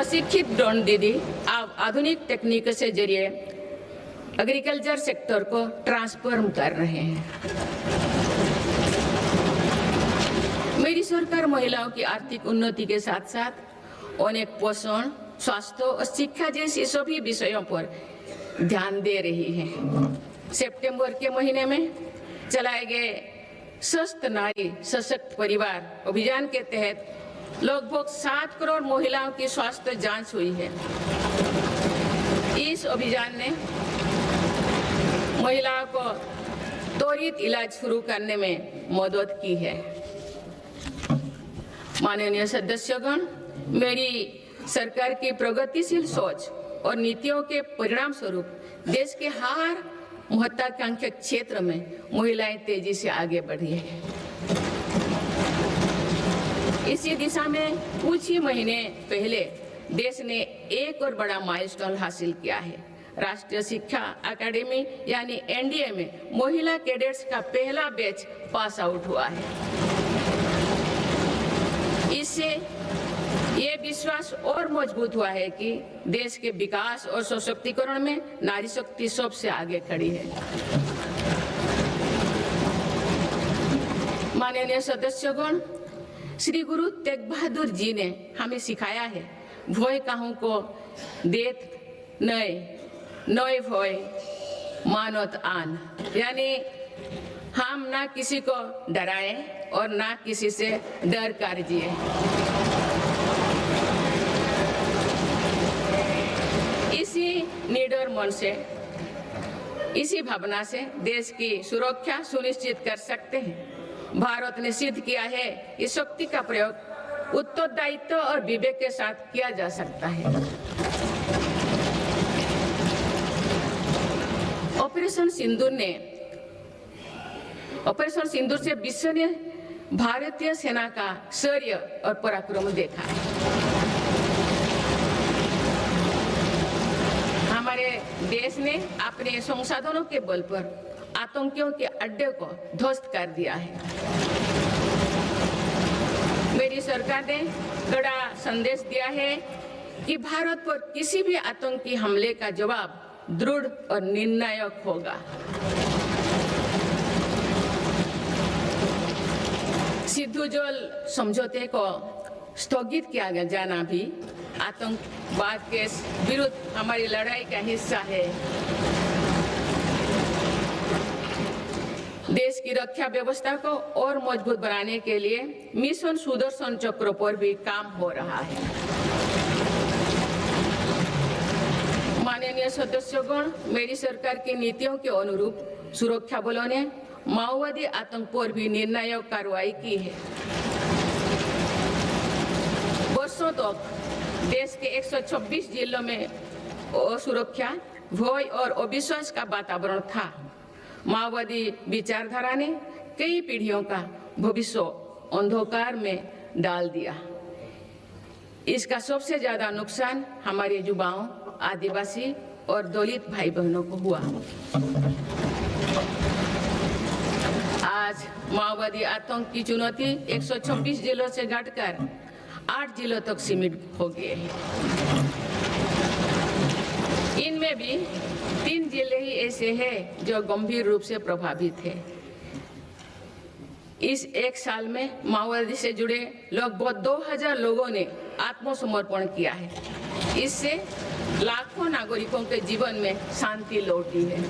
प्रशिक्षित ड्रोन दीदी अब आधुनिक तकनीक से जरिए एग्रीकल्चर सेक्टर को ट्रांसफॉर्म कर रहे हैं। मेरी सरकार महिलाओं की आर्थिक उन्नति के साथ साथ अनेक पोषण, स्वास्थ्य और शिक्षा जैसी सभी विषयों पर ध्यान दे रही है। सितंबर के महीने में चलाए गए स्वस्थ नारी सशक्त परिवार अभियान के तहत लगभग 7 करोड़ महिलाओं की स्वास्थ्य जांच हुई है। इस अभियान ने महिलाओं को त्वरित इलाज शुरू करने में मदद की है। माननीय सदस्यगण, मेरी सरकार की प्रगतिशील सोच और नीतियों के परिणाम स्वरूप देश के हर महत्वाकांक्षी क्षेत्र में महिलाएं तेजी से आगे बढ़ी है। इसी दिशा में कुछ ही महीने पहले देश ने एक और बड़ा माइलस्टोन हासिल किया है। राष्ट्रीय शिक्षा अकादमी यानी एनडीए में महिला कैडेट्स का पहला बैच पास आउट हुआ है। इससे ये विश्वास और मजबूत हुआ है कि देश के विकास और सशक्तिकरण में नारी शक्ति सबसे आगे खड़ी है। माननीय सदस्यगण, श्री गुरु तेग बहादुर जी ने हमें सिखाया है, भय काहू को देत नय नय भय मानत आन, यानी हम ना किसी को डराएं और ना किसी से डर कर जिए। इसी निडर मन से, इसी भावना से देश की सुरक्षा सुनिश्चित कर सकते हैं। भारत ने सिद्ध किया है कि शक्ति का प्रयोग उत्तरदायित्व और विवेक के साथ किया जा सकता है। ऑपरेशन सिंदूर से विश्व ने भारतीय सेना का शौर्य और पराक्रम देखा है। हमारे देश ने अपने संसाधनों के बल पर आतंकियों के अड्डे को ध्वस्त कर दिया है। मेरी सरकार ने कड़ा संदेश दिया है कि भारत पर किसी भी आतंकी हमले का जवाब दृढ़ और निर्णायक होगा। सिद्धू जोल समझौते को स्थगित किया जाना भी आतंकवाद के विरुद्ध हमारी लड़ाई का हिस्सा है। देश की रक्षा व्यवस्था को और मजबूत बनाने के लिए मिशन सुदर्शन चक्र पर भी काम हो रहा है। माननीय सदस्यगण, मेरी सरकार की नीतियों के अनुरूप सुरक्षा बलों ने माओवादी आतंक पर भी निर्णायक कार्रवाई की है। वर्षों तक देश के 126 जिलों में असुरक्षा, भय और अविश्वास का वातावरण था। माओवादी विचारधारा ने कई पीढ़ियों का भविष्य अंधकार में डाल दिया। इसका सबसे ज्यादा नुकसान हमारे युवाओं, आदिवासी और दलित भाई बहनों को हुआ। आज माओवादी आतंक की चुनौती 126 जिलों से घटकर 8 जिलों तक सीमित हो गए हैं। इनमें भी 3 जिले ही ऐसे हैं जो गंभीर रूप से प्रभावित हैं। इस एक साल में माओवादी से जुड़े लगभग 2000 लोगों ने आत्मसमर्पण किया है। इससे लाखों नागरिकों के जीवन में शांति लौटी है।